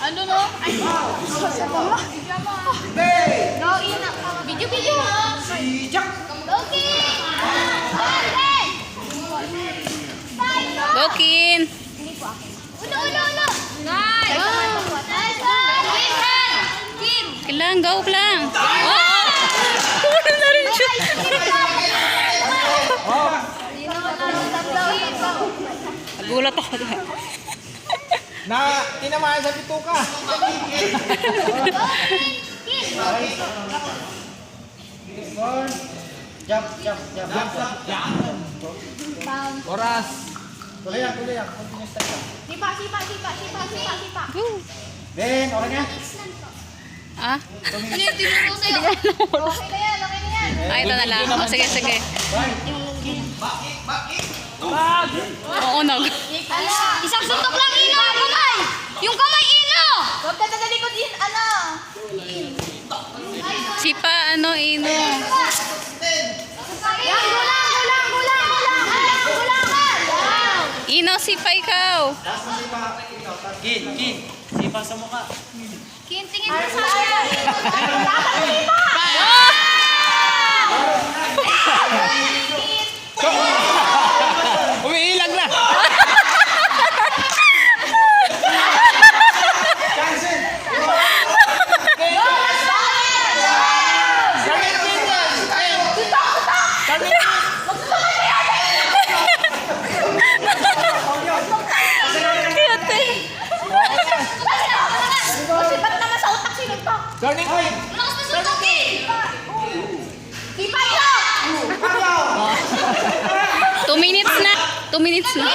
Ano no? Ay, video. Si Jack. Okay. Lokin! Ulo. Nice. Kailang, go lang. Oh! Wala na rin siya. Nagulat ako. Na tinamaan sa bituka. Jump. Oras. Tuloy yan. Continuous tayo. Sipa. Go. Ben, oras nga. Ah? Ano yung tinuro sa'yo? Okay na yan. Ah, ito na lang. Oh, sige. Oo, nag. Isang suntok lang, Ino! Kamay! Yung kamay, Ino! Huwag ka sa likod, ano? Sipa, ano, ino. Yan, gulang! Ino, sipa ikaw. Kin. Sipa sa mukha. Kin, tingin mo sa akin. Umiilag na. Kasi ba't naman sa utak sino to? Turning point. Lakas na suntok, Kin! Di pa yun! 2 minutes na.